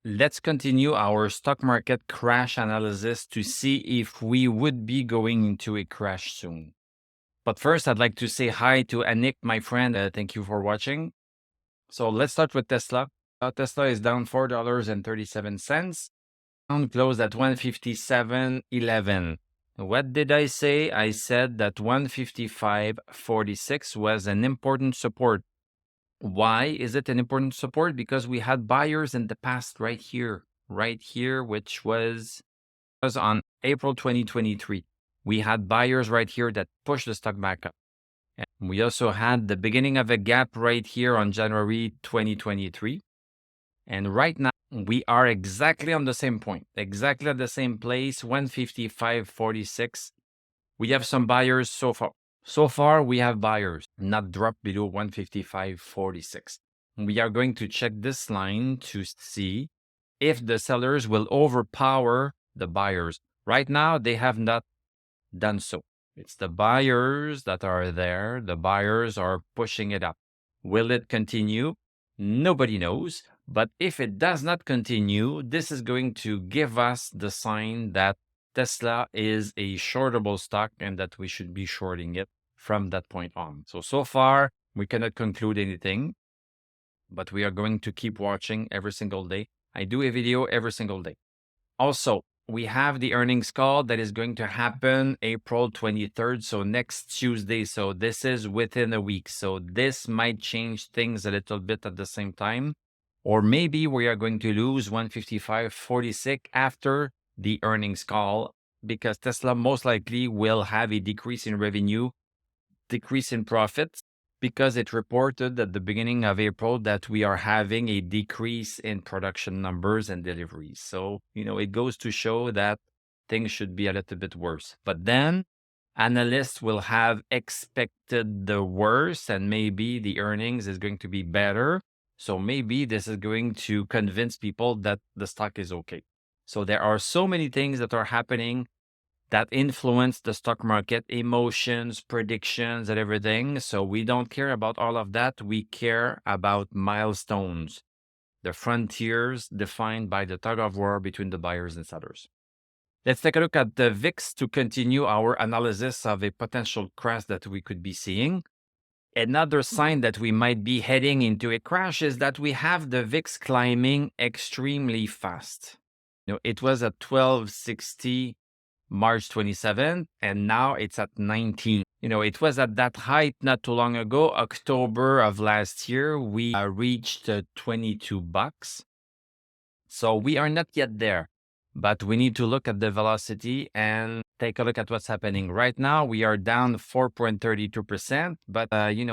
let's continue our stock market crash analysis to see if we would be going into a crash soon. But first, I'd like to say hi to Anik, my friend. Thank you for watching. So let's start with Tesla. Tesla is down $4.37. Closed at 157.11. What did I say? I said that 155.46 was an important support. Why is it an important support? Because we had buyers in the past right here, which was on April 2023. We had buyers right here that pushed the stock back up. And we also had the beginning of a gap right here on January 2023. And right now, we are exactly on the same point, exactly at the same place, 155.46. We have some buyers so far. So far, we have buyers not dropped below 155.46. We are going to check this line to see if the sellers will overpower the buyers. Right now, they have not done so. It's the buyers that are there. The buyers are pushing it up. Will it continue? Nobody knows. But if it does not continue, this is going to give us the sign that Tesla is a shortable stock and that we should be shorting it from that point on. So far, we cannot conclude anything, but we are going to keep watching every single day. I do a video every single day. Also, we have the earnings call that is going to happen April 23rd, so next Tuesday. So this is within a week. So this might change things a little bit at the same time. Or maybe we are going to lose 155.46 after the earnings call because Tesla most likely will have a decrease in revenue, decrease in profits, because it reported at the beginning of April that we are having a decrease in production numbers and deliveries. So, it goes to show that things should be a little bit worse. But then analysts will have expected the worst and maybe the earnings is going to be better. So maybe this is going to convince people that the stock is okay. So there are so many things that are happening that influence the stock market, emotions, predictions, and everything. So we don't care about all of that. We care about milestones, the frontiers defined by the tug of war between the buyers and sellers. Let's take a look at the VIX to continue our analysis of a potential crash that we could be seeing. Another sign that we might be heading into a crash is that we have the VIX climbing extremely fast. It was at 1260 March 27th, and now it's at 19. It was at that height not too long ago, October of last year, we reached $22. So we are not yet there, but we need to look at the velocity and take a look at what's happening. Right now, we are down 4.32%, but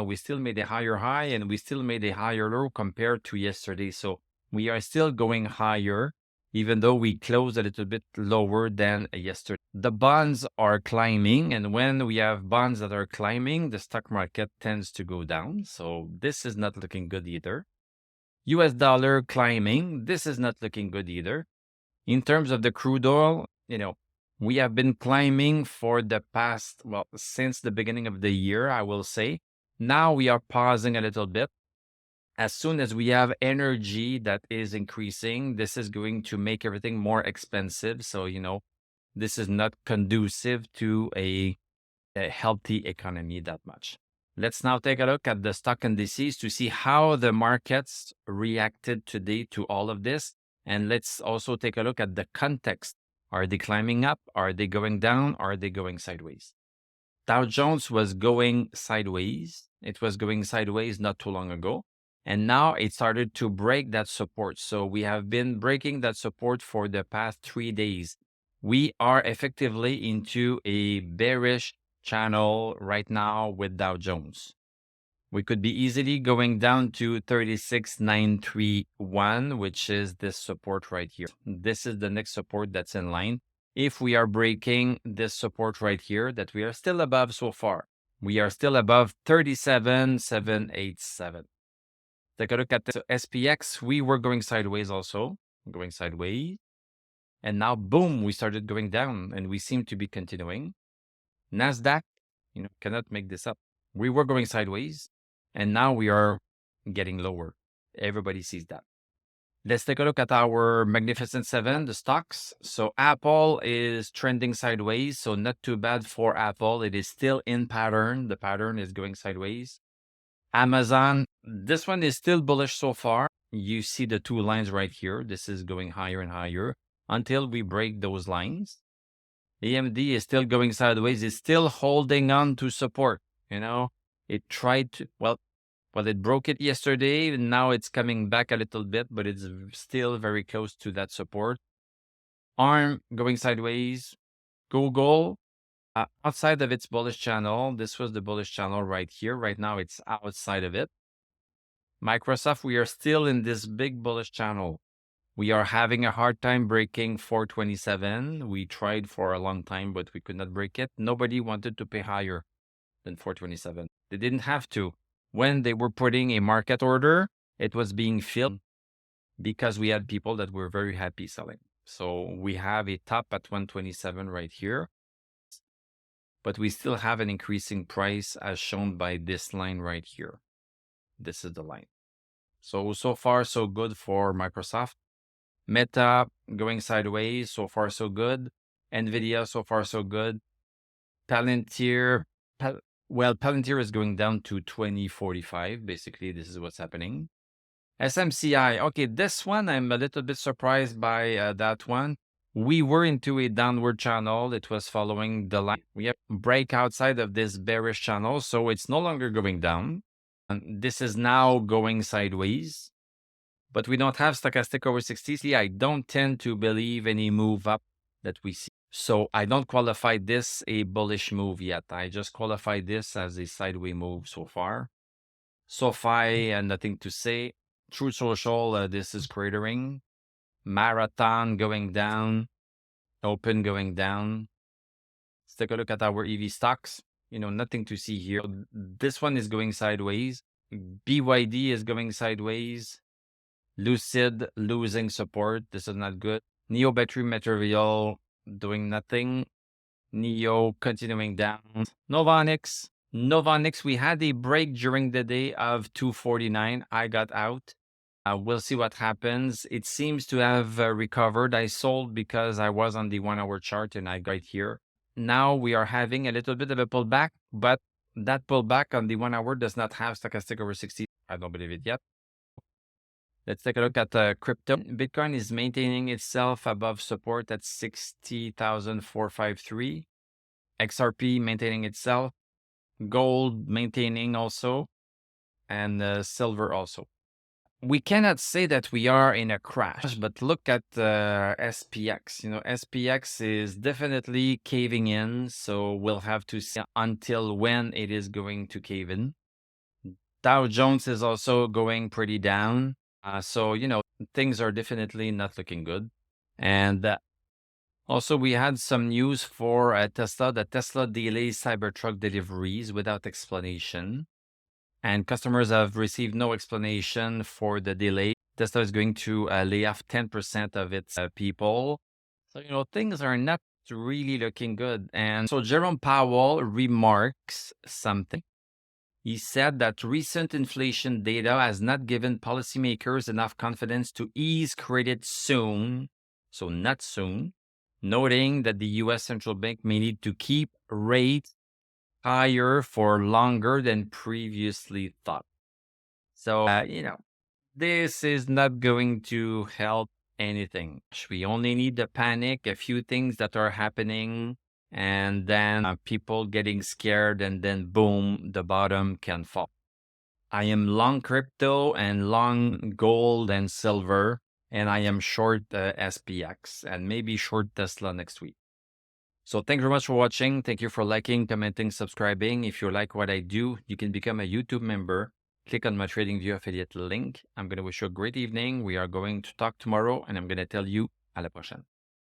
we still made a higher high and we still made a higher low compared to yesterday. So we are still going higher, even though we closed a little bit lower than yesterday. The bonds are climbing, and when we have bonds that are climbing, the stock market tends to go down. So this is not looking good either. US dollar climbing, this is not looking good either. In terms of the crude oil, we have been climbing for the past, since the beginning of the year, I will say. Now we are pausing a little bit. As soon as we have energy that is increasing, this is going to make everything more expensive. So, this is not conducive to a healthy economy that much. Let's now take a look at the stock indices to see how the markets reacted today to all of this. And let's also take a look at the context. Are they climbing up? Are they going down? Are they going sideways? Dow Jones was going sideways. It was going sideways not too long ago. And now it started to break that support. So we have been breaking that support for the past 3 days. We are effectively into a bearish channel right now with Dow Jones. We could be easily going down to 36,931, which is this support right here. This is the next support that's in line. If we are breaking this support right here that we are still above so far, we are still above 37,787. Take a look at the SPX. We were going sideways also, going sideways. And now, boom, we started going down and we seem to be continuing. NASDAQ, cannot make this up. We were going sideways and now we are getting lower. Everybody sees that. Let's take a look at our Magnificent Seven, the stocks. So Apple is trending sideways, so not too bad for Apple. It is still in pattern. The pattern is going sideways. Amazon, this one is still bullish so far. You see the two lines right here. This is going higher and higher until we break those lines. AMD is still going sideways. It's still holding on to support. It tried to, well, it broke it yesterday, and now it's coming back a little bit, but it's still very close to that support. ARM going sideways. Google, outside of its bullish channel. This was the bullish channel right here. Right now, it's outside of it. Microsoft, we are still in this big bullish channel. We are having a hard time breaking 427. We tried for a long time, but we could not break it. Nobody wanted to pay higher than 427. They didn't have to. When they were putting a market order, it was being filled because we had people that were very happy selling. So we have a top at 127 right here, but we still have an increasing price as shown by this line right here. This is the line. So far, so good for Microsoft. Meta going sideways, so far, so good. NVIDIA, so far, so good. Palantir, Palantir is going down to 2045. Basically, this is what's happening. SMCI, okay, this one, I'm a little bit surprised by that one. We were into a downward channel. It was following the line. We have break outside of this bearish channel, so it's no longer going down. And this is now going sideways. But we don't have stochastic over 60. I don't tend to believe any move up that we see. So I don't qualify this a bullish move yet. I just qualify this as a sideways move so far. SoFi, nothing to say. Truth Social, this is cratering. Marathon going down. Open going down. Let's take a look at our EV stocks. Nothing to see here. This one is going sideways. BYD is going sideways. Lucid losing support. This is not good. Neo Battery Material doing nothing. Neo continuing down. Novonix, we had a break during the day of 249. I got out. We'll see what happens. It seems to have recovered. I sold because I was on the 1 hour chart and I got here. Now we are having a little bit of a pullback, but that pullback on the 1 hour does not have stochastic over 60. I don't believe it yet. Let's take a look at crypto. Bitcoin is maintaining itself above support at 60,453. XRP maintaining itself. Gold maintaining also. And silver also. We cannot say that we are in a crash, but look at SPX. SPX is definitely caving in, so we'll have to see until when it is going to cave in. Dow Jones is also going pretty down. So, things are definitely not looking good. And also, we had some news for Tesla, that Tesla delays Cybertruck deliveries without explanation. And customers have received no explanation for the delay. Tesla is going to lay off 10% of its people. So, things are not really looking good. And so Jerome Powell remarks something. He said that recent inflation data has not given policymakers enough confidence to ease credit soon, so not soon, noting that the U.S. Central Bank may need to keep rates higher for longer than previously thought. So, this is not going to help anything. We only need to panic, a few things that are happening, and then people getting scared, and then boom, the bottom can fall. I am long crypto and long gold and silver, and I am short SPX and maybe short Tesla next week. So thank you very much for watching. Thank you for liking, commenting, subscribing. If you like what I do, you can become a YouTube member. Click on my TradingView affiliate link. I'm going to wish you a great evening. We are going to talk tomorrow, and I'm going to tell you à la prochaine.